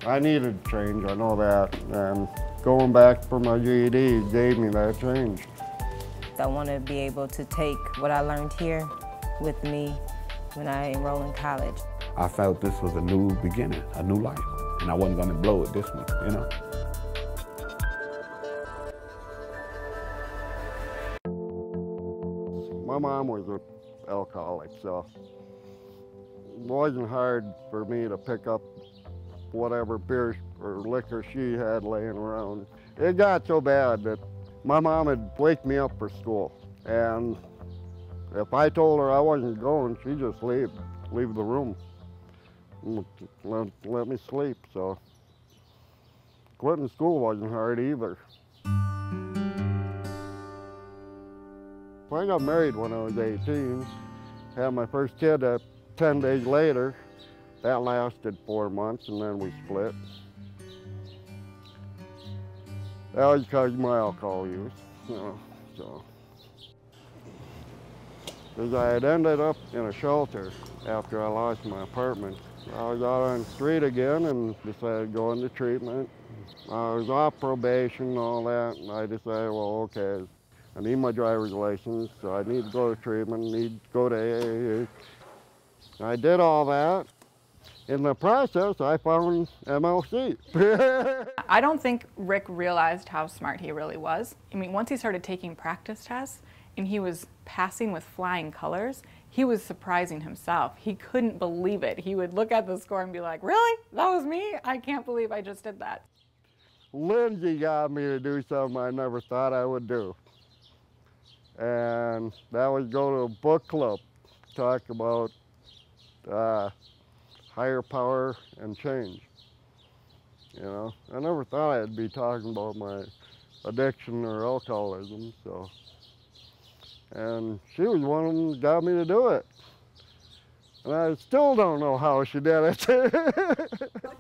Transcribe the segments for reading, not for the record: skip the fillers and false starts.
I needed change, I know that, and going back for my GED gave me that change. I want to be able to take what I learned here with me when I enroll in college. I felt this was a new beginning, a new life, and I wasn't going to blow it this one, you know. My mom was an alcoholic, so it wasn't hard for me to pick up whatever beer or liquor she had laying around. It got so bad that my mom would wake me up for school, and if I told her I wasn't going, she'd just leave the room, let me sleep. So quitting school wasn't hard either. I got married when I was 18, had my first kid 10 days later. That lasted 4 months, and then we split. That was because of my alcohol use, you know, so. Because I had ended up in a shelter after I lost my apartment. I was out on the street again and decided to go into treatment. I was off probation and all that, and I decided, well, okay, I need my driver's license, so I need to go to treatment, need to go to AA. I did all that. In the process, I found MLC. I don't think Rick realized how smart he really was. I mean, once he started taking practice tests and he was passing with flying colors, he was surprising himself. He couldn't believe it. He would look at the score and be like, really? That was me? I can't believe I just did that. Lindsay got me to do something I never thought I would do. And that was go to a book club, talk about higher power and change. You know, I never thought I'd be talking about my addiction or alcoholism, so. And she was one of them that got me to do it. And I still don't know how she did it.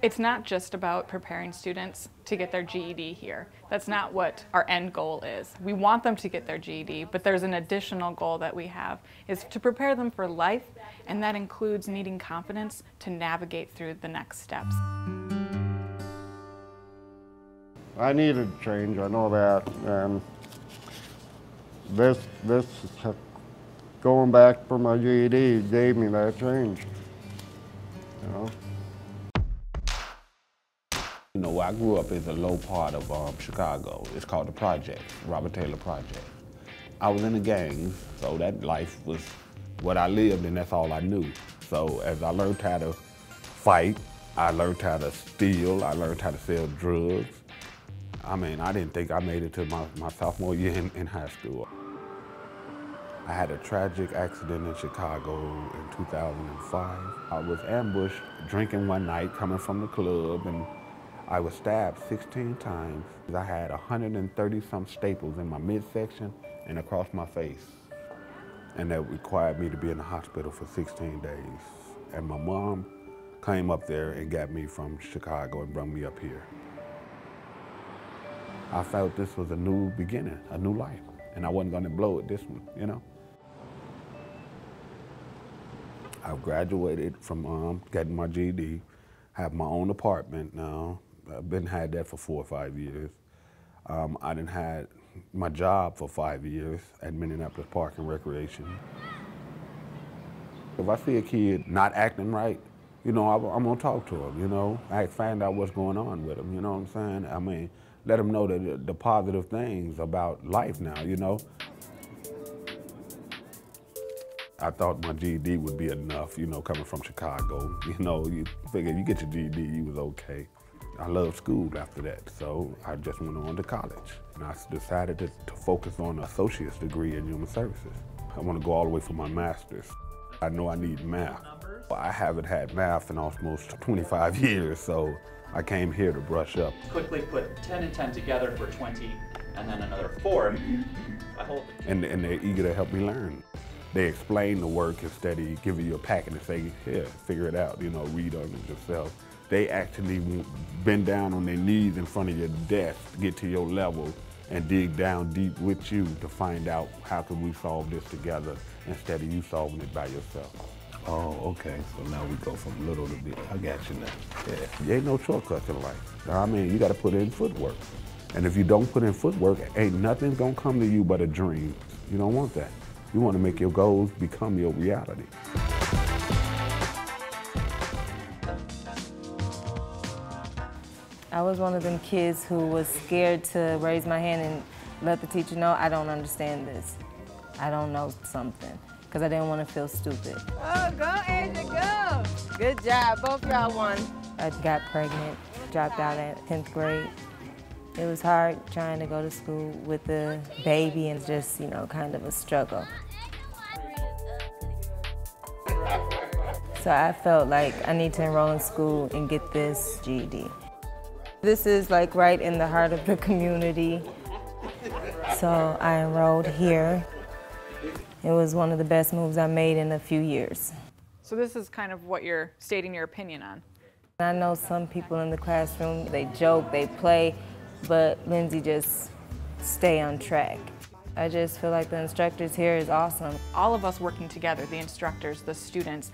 It's not just about preparing students to get their GED here. That's not what our end goal is. We want them to get their GED, but there's an additional goal that we have, is to prepare them for life, and that includes needing confidence to navigate through the next steps. I needed change, I know that. And this going back for my GED gave me that change, you know. You know, where I grew up is a low part of Chicago. It's called the Project, Robert Taylor Project. I was in the gangs, so that life was what I lived, and that's all I knew. So as I learned how to fight, I learned how to steal, I learned how to sell drugs. I mean, I didn't think I made it to my sophomore year in high school. I had a tragic accident in Chicago in 2005. I was ambushed drinking one night coming from the club, and I was stabbed 16 times. I had 130-some staples in my midsection and across my face. And that required me to be in the hospital for 16 days. And my mom came up there and got me from Chicago and brought me up here. I felt this was a new beginning, a new life, and I wasn't gonna blow it this one, you know? I've graduated from getting my GED, have my own apartment now. I've had that for 4 or 5 years. I done had my job for 5 years at Minneapolis Park and Recreation. If I see a kid not acting right, you know, I'm gonna talk to him, you know? I find out what's going on with him, you know what I'm saying? I mean, let him know the positive things about life now, you know? I thought my GED would be enough, you know, coming from Chicago. You know, you figure you get your GED, you was okay. I loved school after that, so I just went on to college. And I decided to focus on an associate's degree in human services. I want to go all the way for my master's. I know I need math. I haven't had math in almost 25 years, so I came here to brush up. Quickly put 10 and 10 together for 20, and then another 4. I hope. And they're eager to help me learn. They explain the work instead of giving you a packet and say, here, figure it out, you know, read on it yourself. They actually bend down on their knees in front of your desk to get to your level and dig down deep with you to find out how can we solve this together instead of you solving it by yourself. Oh, okay. So now we go from little to big. I got you now. Yeah. There ain't no shortcuts in life. I mean, you got to put in footwork. And if you don't put in footwork, ain't nothing gonna come to you but a dream. You don't want that. You want to make your goals become your reality. I was one of them kids who was scared to raise my hand and let the teacher know I don't understand this. I don't know something, because I didn't want to feel stupid. Oh, go, Asia, go! Good job, both y'all won. I got pregnant, dropped out at 10th grade. It was hard trying to go to school with a baby and just, you know, kind of a struggle. So I felt like I need to enroll in school and get this GED. This is like right in the heart of the community. So I enrolled here. It was one of the best moves I made in a few years. So this is kind of what you're stating your opinion on. I know some people in the classroom, they joke, they play, but Lindsay just stay on track. I just feel like the instructors here is awesome. All of us working together, the instructors, the students,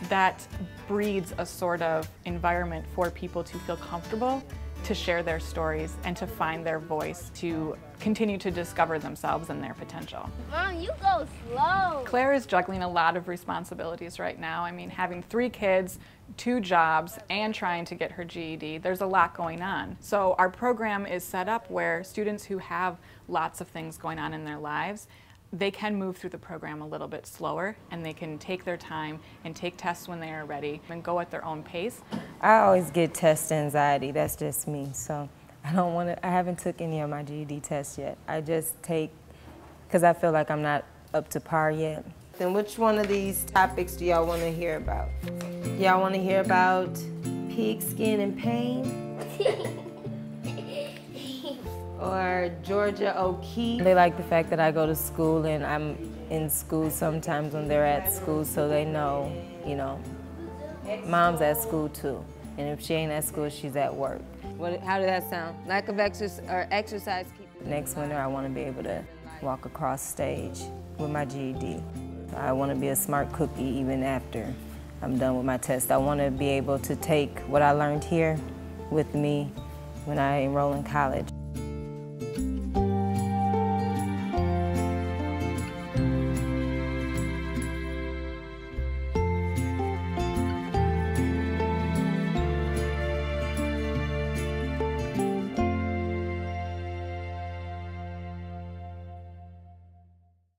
that breeds a sort of environment for people to feel comfortable to share their stories and to find their voice, to continue to discover themselves and their potential. Mom, you go slow. Claire is juggling a lot of responsibilities right now. I mean, having 3 kids, 2 jobs, and trying to get her GED, there's a lot going on. So our program is set up where students who have lots of things going on in their lives, they can move through the program a little bit slower, and they can take their time and take tests when they are ready and go at their own pace. I always get test anxiety, that's just me. So I haven't took any of my GED tests yet. I just take, because I feel like I'm not up to par yet. Then which one of these topics do y'all want to hear about? Y'all want to hear about pigskin and pain? Or Georgia O'Keeffe? They like the fact that I go to school and I'm in school sometimes when they're at school, so they know, you know, Mom's at school too. And if she ain't at school, she's at work. How did that sound? Lack of exercise. Next winter, I want to be able to walk across stage with my GED. I want to be a smart cookie even after I'm done with my test. I want to be able to take what I learned here with me when I enroll in college.